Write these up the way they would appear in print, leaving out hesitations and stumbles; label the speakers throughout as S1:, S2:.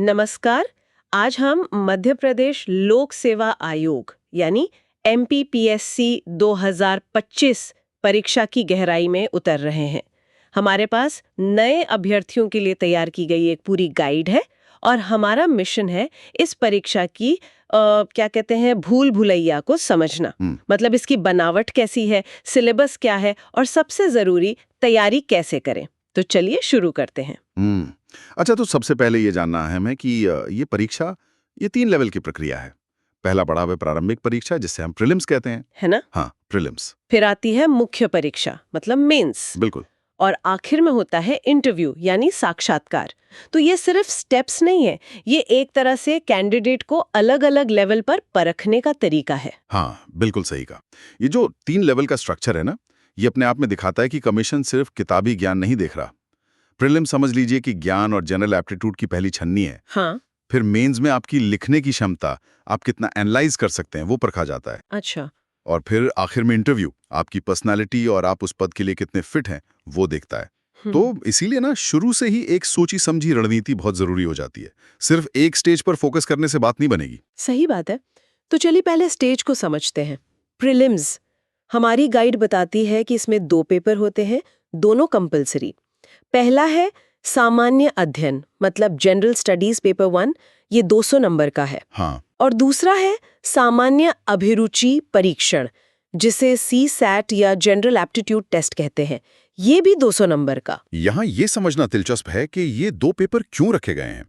S1: नमस्कार। आज हम मध्य प्रदेश लोक सेवा आयोग यानी MPPSC 2025 परीक्षा की गहराई में उतर रहे हैं। हमारे पास नए अभ्यर्थियों के लिए तैयार की गई एक पूरी गाइड है और हमारा मिशन है इस परीक्षा की क्या कहते हैं भूल भुलैया को समझना। मतलब इसकी बनावट कैसी है, सिलेबस क्या है और सबसे जरूरी तैयारी कैसे करें। तो चलिए शुरू करते हैं।
S2: अच्छा, तो सबसे पहले ये जानना है हमें कि ये परीक्षा ये 3 लेवल की प्रक्रिया है। पहला पड़ाव है प्रारंभिक परीक्षा, जिसे हम प्रीलिम्स कहते हैं।
S1: है ना?
S2: हाँ, प्रीलिम्स।
S1: फिर आती है मुख्य परीक्षा मतलब मेंस,
S2: बिल्कुल।
S1: और आखिर में होता है इंटरव्यू यानी साक्षात्कार। तो ये सिर्फ स्टेप्स नहीं है, ये एक तरह से कैंडिडेट को अलग अलग लेवल पर परखने का तरीका है।
S2: हाँ, बिल्कुल सही कहा। ये जो 3 लेवल का स्ट्रक्चर है ना, ये अपने आप में दिखाता है कि कमीशन सिर्फ किताबी ज्ञान नहीं देख रहा। प्रीलिम समझ लीजिए कि ज्ञान और जनरल एप्टीट्यूड की पहली छन्नी है।
S1: हाँ।
S2: फिर मेंस में आपकी लिखने की क्षमता, आप कितना एनालाइज कर सकते हैं, वो परखा जाता है।
S1: अच्छा।
S2: और फिर आखिर में इंटरव्यू, आपकी पर्सनालिटी और आप उस पद के लिए कितने फिट हैं, वो देखता है। तो इसीलिए ना शुरू से ही एक सोची समझी रणनीति बहुत जरूरी हो जाती है। सिर्फ एक स्टेज पर फोकस करने से बात नहीं बनेगी।
S1: सही बात है। तो चलिए पहले स्टेज को समझते हैं। प्रीलिम्स। हमारी गाइड बताती है कि इसमें 2 पेपर होते हैं, दोनों कंपलसरी। पहला है सामान्य अध्ययन मतलब जनरल स्टडीज पेपर 1, ये 200 नंबर का है।
S2: हाँ।
S1: और दूसरा है सामान्य अभिरुचि परीक्षण, जिसे CSAT या जनरल एप्टीट्यूड टेस्ट कहते हैं, ये भी 200 नंबर का।
S2: यहाँ ये समझना दिलचस्प है कि ये 2 पेपर क्यों रखे गए हैं।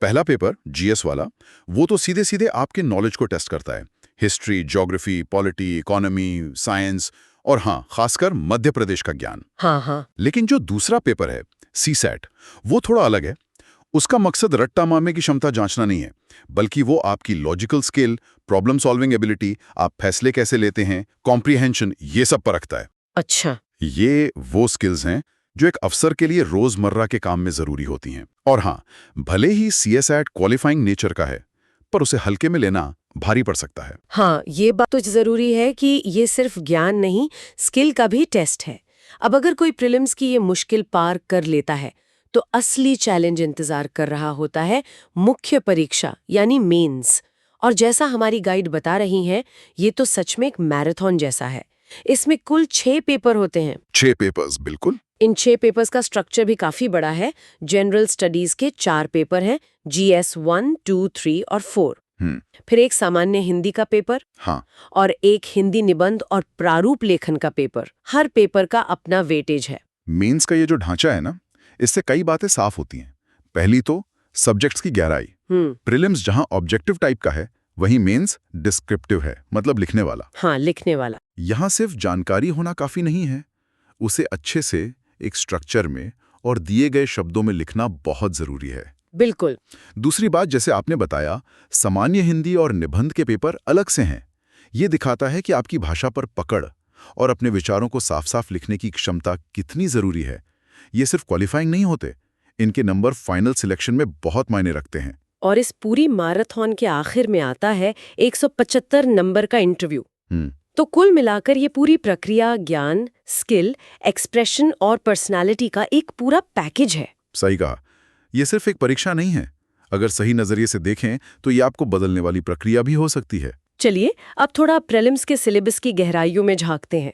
S2: पहला पेपर GS वाला, वो तो सीधे सीधे आपके नॉलेज को टेस्ट करता है। History, geography, polity, economy, science और हाँ, खासकर मध्य प्रदेश का ज्ञान।
S1: हाँ।
S2: लेकिन जो दूसरा पेपर है CSAT, वो थोड़ा अलग है। उसका मकसद रट्टा मारने की क्षमता जांचना नहीं है, बल्कि वो आपकी logical skill, problem solving ability, आप फैसले कैसे लेते हैं, कॉम्प्रिहेंशन, ये सब परखता है।
S1: अच्छा।
S2: ये वो स्किल्स हैं जो एक अफसर के लिए रोजमर्रा के काम में जरूरी होती हैं। और हाँ, भले ही CSAT क्वालिफाइंग नेचर का है, पर उसे हल्के में लेना भारी पड़ सकता है।
S1: हाँ, ये बात तो जरूरी है कि ये सिर्फ ज्ञान नहीं, स्किल का भी टेस्ट है। अब अगर कोई प्रीलिम्स की ये मुश्किल पार कर लेता है, तो असली चैलेंज इंतजार कर रहा होता है मुख्य परीक्षा यानी मेंस। और जैसा हमारी गाइड बता रही हैं, ये तो सच में एक मैराथन जैसा है। इसमें कुल 6 पेपर होते हैं।
S2: 6 पेपर्स, बिल्कुल।
S1: इन 6 पेपर्स का स्ट्रक्चर भी काफी बड़ा है। जनरल स्टडीज के 4 पेपर हैं, GS 1, 2, 3 और 4। फिर एक सामान्य हिंदी का पेपर।
S2: हाँ।
S1: और एक हिंदी निबंध और प्रारूप लेखन का पेपर। हर पेपर का अपना वेटेज है।
S2: मेंस का ये जो ढांचा है ना, इससे कई बातें साफ होती हैं। पहली तो सब्जेक्ट्स की गहराई। प्रीलिम्स जहां ऑब्जेक्टिव टाइप का है, वहीं मेंस डिस्क्रिप्टिव है, मतलब लिखने वाला।
S1: हाँ, लिखने वाला।
S2: यहां सिर्फ जानकारी होना काफी नहीं है, उसे अच्छे से एक स्ट्रक्चर में और दिए गए शब्दों में लिखना बहुत जरूरी है।
S1: बिल्कुल।
S2: दूसरी बात, जैसे आपने बताया, सामान्य हिंदी और निबंध के पेपर अलग से हैं। ये दिखाता है कि आपकी भाषा पर पकड़ और अपने विचारों को साफ साफ लिखने की क्षमता कितनी जरूरी है। ये सिर्फ क्वालिफाइंग नहीं होते, इनके नंबर फाइनल सिलेक्शन में बहुत मायने रखते हैं।
S1: और इस पूरी मैराथन के आखिर में आता है 175 नंबर का इंटरव्यू। तो कुल मिलाकर ये पूरी प्रक्रिया ज्ञान, स्किल, एक्सप्रेशन और पर्सनालिटी का एक पूरा पैकेज है।
S2: सही कहा। ये सिर्फ एक परीक्षा नहीं है। अगर सही नजरिए से देखें तो ये आपको बदलने वाली प्रक्रिया भी हो सकती है।
S1: चलिए अब थोड़ा प्रीलिम्स के सिलेबस की गहराइयों में झांकते हैं।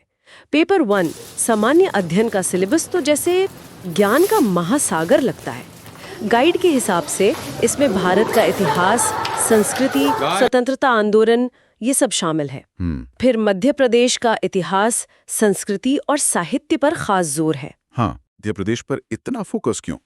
S1: पेपर 1 सामान्य अध्ययन का सिलेबस तो जैसे ज्ञान का महासागर लगता है। गाइड के हिसाब से इसमें भारत का इतिहास, संस्कृति, स्वतंत्रता आंदोलन, ये सब शामिल है। फिर मध्य प्रदेश का इतिहास, संस्कृति और साहित्य पर खास जोर है।
S2: हाँ, मध्य प्रदेश पर इतना फोकस क्यों?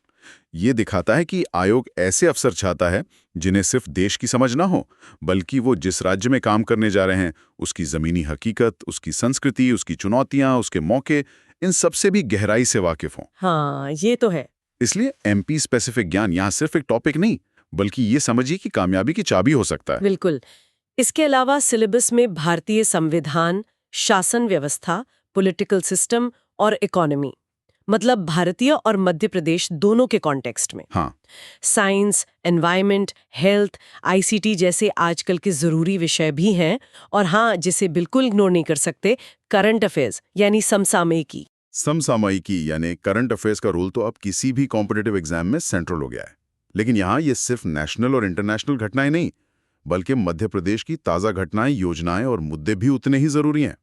S2: ये दिखाता है कि आयोग ऐसे अफसर चाहता है जिन्हें सिर्फ देश की समझ ना हो, बल्कि वो जिस राज्य में काम करने जा रहे हैं उसकी जमीनी हकीकत, उसकी संस्कृति, उसकी चुनौतियां, उसके मौके, इन सब से भी गहराई से वाकिफ हों।
S1: हाँ, ये तो है।
S2: इसलिए MP स्पेसिफिक ज्ञान यहाँ सिर्फ एक टॉपिक नहीं, बल्कि ये समझिए कि कामयाबी की चाबी हो सकता है।
S1: बिल्कुल। इसके अलावा सिलेबस में भारतीय संविधान, शासन व्यवस्था, पॉलिटिकल सिस्टम और इकोनॉमी, मतलब भारतीय और मध्य प्रदेश दोनों के कॉन्टेक्स्ट में।
S2: हाँ।
S1: साइंस, एनवायरनमेंट, हेल्थ, ICT जैसे आजकल के जरूरी विषय भी हैं। और हाँ, जिसे बिल्कुल इग्नोर नहीं कर सकते, करंट अफेयर्स यानी समसामयिकी।
S2: समसामयिकी यानी करंट अफेयर्स का रोल तो अब किसी भी कॉम्पिटिटिव एग्जाम में सेंट्रल हो गया है। लेकिन यहाँ ये सिर्फ नेशनल और इंटरनेशनल घटनाएं नहीं, बल्कि मध्य प्रदेश की ताज़ा घटनाएं, योजनाएं और मुद्दे भी उतने ही जरूरी हैं।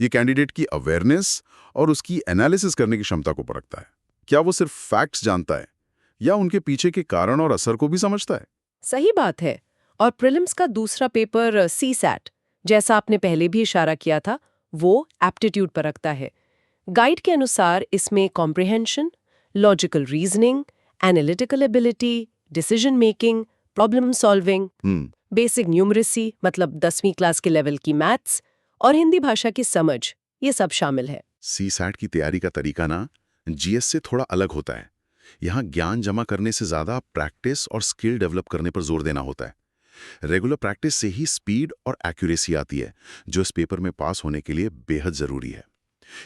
S2: ये कैंडिडेट की अवेयरनेस और उसकी एनालिसिस करने की क्षमता को परखता है। क्या वो सिर्फ फैक्ट्स जानता है या उनके पीछे के कारण और असर को भी समझता है?
S1: सही बात है। और प्रीलिम्स का दूसरा पेपर सीसैट, जैसा आपने पहले भी इशारा किया था, वो एप्टीट्यूड पर रखता है। गाइड के अनुसार इसमें comprehension, logical reasoning, analytical ability, decision making, problem solving, basic numeracy मतलब 10वीं क्लास के लेवल की मैथ्स और हिंदी भाषा की समझ, ये सब शामिल है।
S2: सीसैट की तैयारी का तरीका ना जीएस से थोड़ा अलग होता है। यहाँ ज्ञान जमा करने से ज्यादा प्रैक्टिस और स्किल डेवलप करने पर जोर देना होता है। रेगुलर प्रैक्टिस से ही स्पीड और एक्यूरेसी आती है, जो इस पेपर में पास होने के लिए बेहद जरूरी है।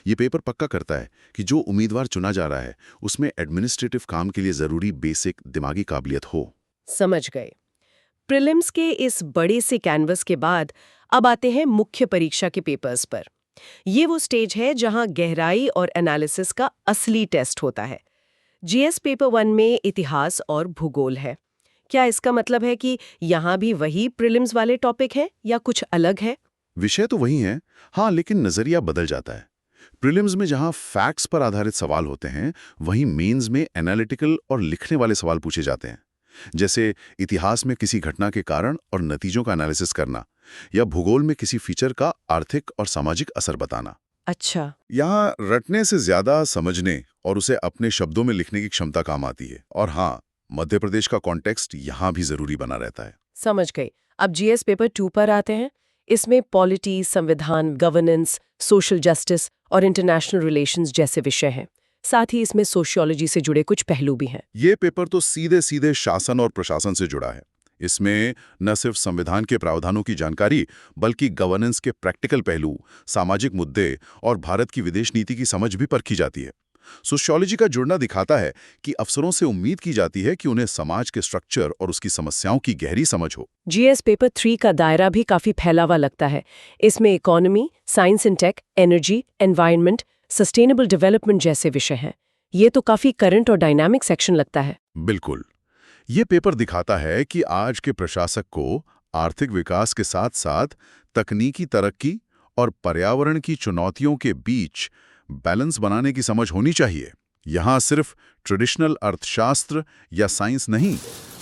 S2: ये पेपर पक्का करता है कि जो उम्मीदवार चुना जा रहा है उसमें एडमिनिस्ट्रेटिव काम के लिए जरूरी बेसिक दिमागी काबिलियत हो।
S1: समझ गए। प्रीलिम्स के इस बड़े से कैनवस के बाद अब आते हैं मुख्य परीक्षा के पेपर्स पर। ये वो स्टेज है जहां गहराई और एनालिसिस का असली टेस्ट होता है। जीएस पेपर 1 में इतिहास और भूगोल है। क्या इसका मतलब है कि यहाँ भी वही प्रीलिम्स वाले टॉपिक हैं या कुछ अलग है?
S2: विषय तो वही है, हाँ, लेकिन नजरिया बदल जाता है। प्रीलिम्स में जहां फैक्ट्स पर आधारित सवाल होते हैं, वहीं मेंस में एनालिटिकल और लिखने वाले सवाल पूछे जाते हैं। जैसे इतिहास में किसी घटना के कारण और नतीजों का एनालिसिस करना, या भूगोल में किसी फीचर का आर्थिक और सामाजिक असर बताना।
S1: अच्छा।
S2: यहाँ रटने से ज्यादा समझने और उसे अपने शब्दों में लिखने की क्षमता काम आती है। और हाँ, मध्य प्रदेश का कॉन्टेक्स्ट यहाँ भी जरूरी बना रहता है।
S1: समझ गई। अब जीएस पेपर 2 पर आते हैं। इसमें पॉलिटी, संविधान, गवर्नेंस, सोशल जस्टिस और इंटरनेशनल रिलेशंस जैसे विषय हैं। साथ ही इसमें सोशियोलॉजी से जुड़े कुछ पहलू भी हैं।
S2: ये पेपर तो सीधे सीधे शासन और प्रशासन से जुड़ा है। इसमें न सिर्फ संविधान के प्रावधानों की जानकारी, बल्कि गवर्नेंस के प्रैक्टिकल पहलू, सामाजिक मुद्दे और भारत की विदेश नीति की समझ भी परखी जाती है। सोशियोलॉजी का जुड़ना दिखाता है कि अफसरों से उम्मीद की जाती है कि उन्हें समाज के स्ट्रक्चर और उसकी समस्याओं की गहरी समझ हो।
S1: जीएस पेपर 3 का दायरा भी काफी फैला हुआ लगता है। इसमें economy, science and tech, energy, environment, sustainable development जैसे विषय हैं। ये तो काफी करंट और डायनामिक सेक्शन लगता है।
S2: बिल्कुल। ये पेपर दिखाता है कि आज के प्रशासक को आर्थिक विकास के साथ साथ तकनीकी तरक्की और पर्यावरण की चुनौतियों के बीच बैलेंस बनाने की समझ होनी चाहिए। यहाँ सिर्फ ट्रेडिशनल अर्थशास्त्र या साइंस नहीं,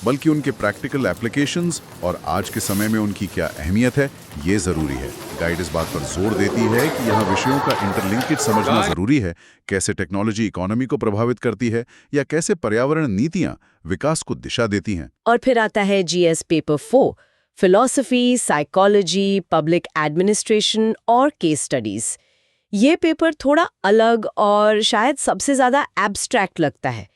S2: बल्कि उनके प्रैक्टिकल एप्लीकेशंस और आज के समय में उनकी क्या अहमियत है, ये जरूरी है। गाइड इस बात पर जोर देती है कि यहाँ विषयों का इंटरलिंकेज समझना जरूरी है। कैसे टेक्नोलॉजी इकोनॉमी को प्रभावित करती है या कैसे पर्यावरण नीतियाँ विकास को दिशा देती हैं।
S1: और फिर आता है GS paper 4, philosophy, psychology, public administration और केस स्टडीज। ये पेपर थोड़ा अलग और शायद सबसे ज्यादा एब्स्ट्रैक्ट लगता है।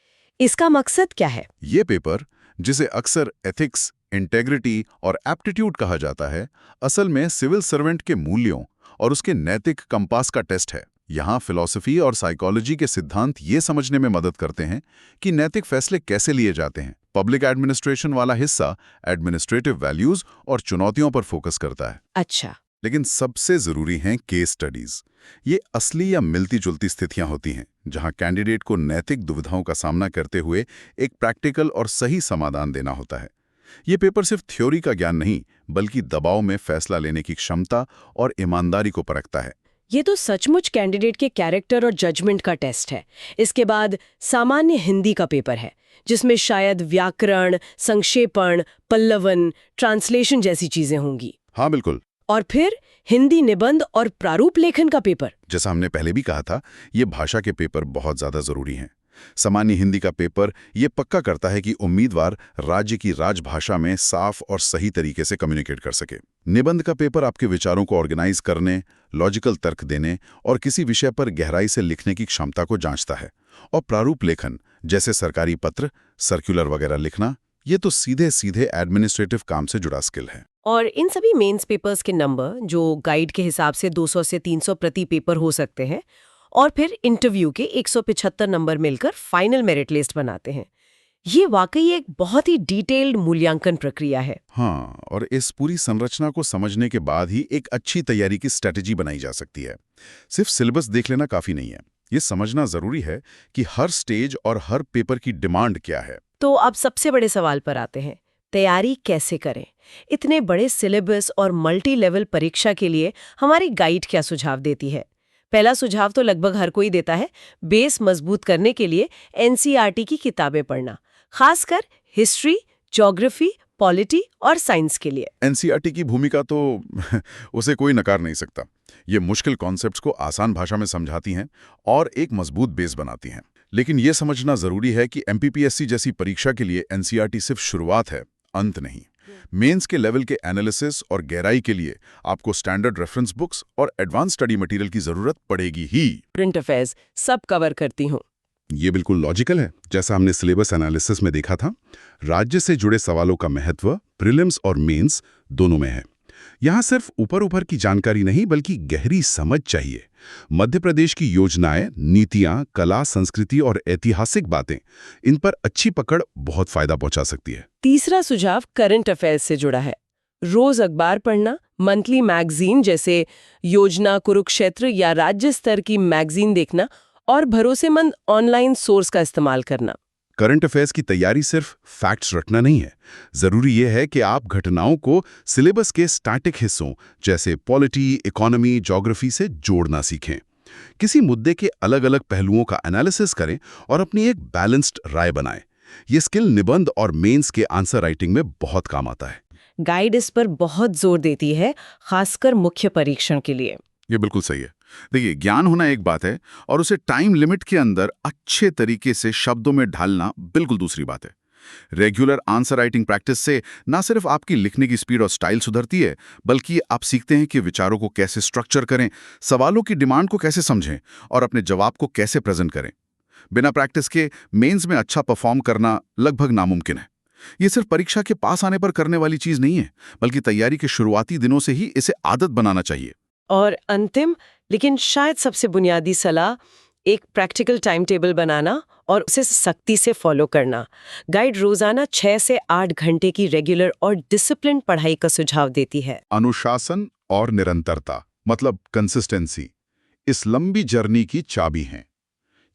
S1: इसका मकसद क्या है?
S2: ये पेपर, जिसे अक्सर एथिक्स, इंटेग्रिटी और एप्टीट्यूड कहा जाता है, असल में सिविल सर्वेंट के मूल्यों और उसके नैतिक कंपास का टेस्ट है। यहाँ फिलॉसफी और साइकोलॉजी के सिद्धांत ये समझने में मदद करते हैं कि नैतिक फैसले कैसे लिए जाते हैं। पब्लिक एडमिनिस्ट्रेशन वाला हिस्सा एडमिनिस्ट्रेटिव वैल्यूज और चुनौतियों पर फोकस करता है।
S1: अच्छा।
S2: लेकिन सबसे जरूरी हैं केस स्टडीज। ये असली या मिलती जुलती स्थितियां होती हैं जहां कैंडिडेट को नैतिक दुविधाओं का सामना करते हुए एक प्रैक्टिकल और सही समाधान देना होता है। ये पेपर सिर्फ थ्योरी का ज्ञान नहीं, बल्कि दबाव में फैसला लेने की क्षमता और ईमानदारी को परखता है।
S1: ये तो सचमुच कैंडिडेट के कैरेक्टर और जजमेंट का टेस्ट है। इसके बाद सामान्य हिंदी का पेपर है, जिसमें शायद व्याकरण, संक्षेपण, पल्लवन, ट्रांसलेशन जैसी चीजें होंगी।
S2: हाँ, बिल्कुल।
S1: और फिर हिंदी निबंध और प्रारूप लेखन का पेपर।
S2: जैसा हमने पहले भी कहा था, ये भाषा के पेपर बहुत ज्यादा जरूरी हैं। सामान्य हिंदी का पेपर ये पक्का करता है कि उम्मीदवार राज्य की राजभाषा में साफ और सही तरीके से कम्युनिकेट कर सके। निबंध का पेपर आपके विचारों को ऑर्गेनाइज करने, लॉजिकल तर्क देने और किसी विषय पर गहराई से लिखने की क्षमता को जांचता है। और प्रारूप लेखन, जैसे सरकारी पत्र, सर्कुलर वगैरह लिखना, ये तो सीधे सीधे एडमिनिस्ट्रेटिव काम से जुड़ा स्किल है।
S1: और इन सभी मेंस पेपर्स के नंबर, जो गाइड के हिसाब से 200 से 300 प्रति पेपर हो सकते हैं, और फिर इंटरव्यू के 175 नंबर मिलकर फाइनल मेरिट लिस्ट बनाते हैं। ये वाकई एक बहुत ही डिटेल्ड मूल्यांकन प्रक्रिया है।
S2: हाँ, और इस पूरी संरचना को समझने के बाद ही एक अच्छी तैयारी की स्ट्रेटेजी बनाई जा सकती है। सिर्फ सिलेबस देख लेना काफी नहीं है, ये समझना जरूरी है कि हर स्टेज और हर पेपर की डिमांड क्या है।
S1: तो अब सबसे बड़े सवाल पर आते हैं, तैयारी कैसे करें? इतने बड़े सिलेबस और मल्टी लेवल परीक्षा के लिए हमारी गाइड क्या सुझाव देती है? पहला सुझाव तो लगभग हर कोई देता है, बेस मजबूत करने के लिए एनसीईआरटी की किताबें पढ़ना, खासकर हिस्ट्री, ज्योग्राफी, पॉलिटी और साइंस के लिए।
S2: एनसीईआरटी की भूमिका तो उसे कोई नकार नहीं सकता। ये मुश्किल कॉन्सेप्ट्स को आसान भाषा में समझाती हैं और एक मजबूत बेस बनाती हैं। लेकिन ये समझना जरूरी है कि एमपीपीएससी जैसी परीक्षा के लिए एनसीईआरटी सिर्फ शुरुआत है, अंत नहीं। मेंस के लेवल के एनालिसिस और गहराई के लिए आपको स्टैंडर्ड रेफरेंस बुक्स और एडवांस स्टडी मटेरियल की जरूरत पड़ेगी ही।
S1: करंट अफेयर्स सब कवर करती हूँ।
S2: ये बिल्कुल लॉजिकल है। जैसा हमने सिलेबस एनालिसिस में देखा था, राज्य से जुड़े सवालों का महत्व प्रीलिम्स और मेंस दोनों में है। यहाँ सिर्फ ऊपर ऊपर की जानकारी नहीं बल्कि गहरी समझ चाहिए। मध्य प्रदेश की योजनाएं, नीतियां, कला, संस्कृति और ऐतिहासिक बातें, इन पर अच्छी पकड़ बहुत फायदा पहुंचा सकती है।
S1: तीसरा सुझाव करंट अफेयर्स से जुड़ा है। रोज अखबार पढ़ना, मंथली मैगजीन जैसे योजना, कुरुक्षेत्र या राज्य स्तर की मैगजीन देखना और भरोसेमंद ऑनलाइन सोर्स का इस्तेमाल करना।
S2: करंट अफेयर्स की तैयारी सिर्फ फैक्ट्स रखना नहीं है। जरूरी यह है कि आप घटनाओं को सिलेबस के स्टैटिक हिस्सों जैसे पॉलिटी, इकोनॉमी, ज्योग्राफी से जोड़ना सीखें। किसी मुद्दे के अलग अलग पहलुओं का एनालिसिस करें और अपनी एक बैलेंस्ड राय बनाएं। ये स्किल निबंध और मेंस के आंसर राइटिंग में बहुत काम आता है।
S1: गाइड इस पर बहुत जोर देती है, खासकर मुख्य परीक्षण के लिए।
S2: ये बिल्कुल सही है। देखिए, ज्ञान होना एक बात है और उसे टाइम लिमिट के अंदर अच्छे तरीके से शब्दों में ढालना बिल्कुल दूसरी बात है। रेगुलर आंसर राइटिंग प्रैक्टिस से ना सिर्फ आपकी लिखने की स्पीड और स्टाइल सुधरती है, बल्कि आप सीखते हैं कि विचारों को कैसे स्ट्रक्चर करें, सवालों की डिमांड को कैसे समझें और अपने जवाब को कैसे प्रेजेंट करें। बिना प्रैक्टिस के मेंस में अच्छा परफॉर्म करना लगभग नामुमकिन है। ये सिर्फ परीक्षा के पास आने पर करने वाली चीज नहीं है, बल्कि तैयारी के शुरुआती दिनों से ही इसे आदत बनाना चाहिए।
S1: और अंतिम लेकिन शायद सबसे बुनियादी सलाह, एक प्रैक्टिकल टाइम टेबल बनाना और उसे सख्ती से फॉलो करना। गाइड रोजाना 6 से 8 घंटे की रेगुलर और डिसिप्लिन पढ़ाई का सुझाव देती है।
S2: अनुशासन और निरंतरता, मतलब कंसिस्टेंसी, इस लंबी जर्नी की चाबी हैं।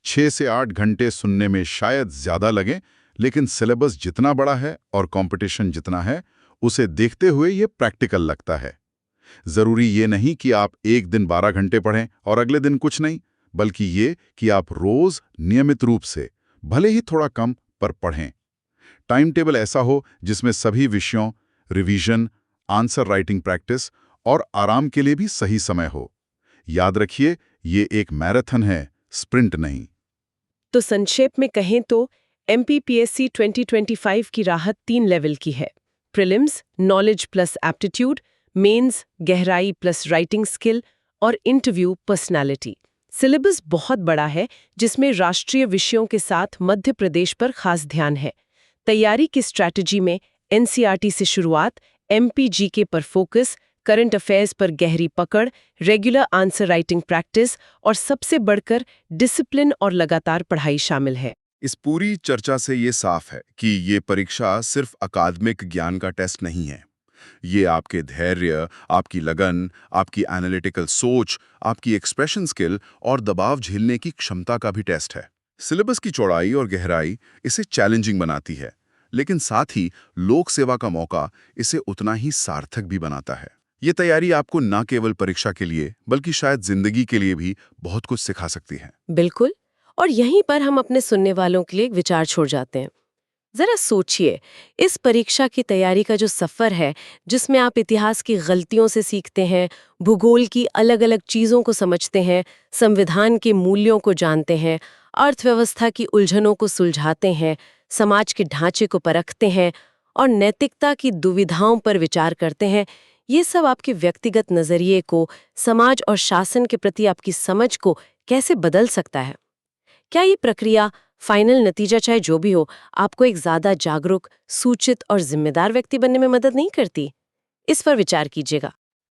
S2: 6 से 8 घंटे सुनने में शायद ज्यादा लगे, लेकिन सिलेबस जितना बड़ा है और कंपटीशन जितना है, उसे देखते हुए ये प्रैक्टिकल लगता है। जरूरी ये नहीं कि आप एक दिन 12 घंटे पढ़ें और अगले दिन कुछ नहीं, बल्कि ये कि आप रोज नियमित रूप से, भले ही थोड़ा कम, पर पढ़ें। टाइम टेबल ऐसा हो जिसमें सभी विषयों, रिवीजन, आंसर राइटिंग प्रैक्टिस और आराम के लिए भी सही समय हो। याद रखिए, ये एक मैराथन है, स्प्रिंट नहीं।
S1: तो संक्षेप में कहें तो एमपीपीएससी 2025 की राहत 3 लेवल की है। Prelims knowledge plus aptitude, mains गहराई प्लस राइटिंग स्किल और इंटरव्यू पर्सनालिटी। सिलेबस बहुत बड़ा है, जिसमें राष्ट्रीय विषयों के साथ मध्य प्रदेश पर खास ध्यान है। तैयारी की स्ट्रैटेजी में एनसीईआरटी से शुरुआत, एमपीजीके पर फोकस, करंट अफेयर्स पर गहरी पकड़, रेगुलर आंसर राइटिंग प्रैक्टिस और सबसे बढ़कर डिसिप्लिन और लगातार पढ़ाई शामिल है।
S2: इस पूरी चर्चा से ये साफ है कि ये परीक्षा सिर्फ अकादमिक ज्ञान का टेस्ट नहीं है। ये आपके धैर्य, आपकी लगन, आपकी एनालिटिकल सोच, आपकी एक्सप्रेशन स्किल और दबाव झेलने की क्षमता का भी टेस्ट है। सिलेबस की चौड़ाई और गहराई इसे चैलेंजिंग बनाती है, लेकिन साथ ही लोक सेवा का मौका इसे उतना ही सार्थक भी बनाता है। ये तैयारी आपको न केवल परीक्षा के लिए, बल्कि शायद जिंदगी के लिए भी बहुत कुछ सिखा सकती है।
S1: बिल्कुल। और यहीं पर हम अपने सुनने वालों के लिए एक विचार छोड़ जाते हैं। जरा सोचिए, इस परीक्षा की तैयारी का जो सफर है, जिसमें आप इतिहास की गलतियों से सीखते हैं, भूगोल की अलग अलग चीजों को समझते हैं, संविधान के मूल्यों को जानते हैं, अर्थव्यवस्था की उलझनों को सुलझाते हैं, समाज के ढांचे को परखते हैं और नैतिकता की दुविधाओं पर विचार करते हैं, ये सब आपके व्यक्तिगत नजरिए को, समाज और शासन के प्रति आपकी समझ को कैसे बदल सकता है? क्या ये प्रक्रिया, फाइनल नतीजा चाहे जो भी हो, आपको एक ज्यादा जागरूक, सूचित और जिम्मेदार व्यक्ति बनने में मदद नहीं करती? इस पर विचार कीजिएगा।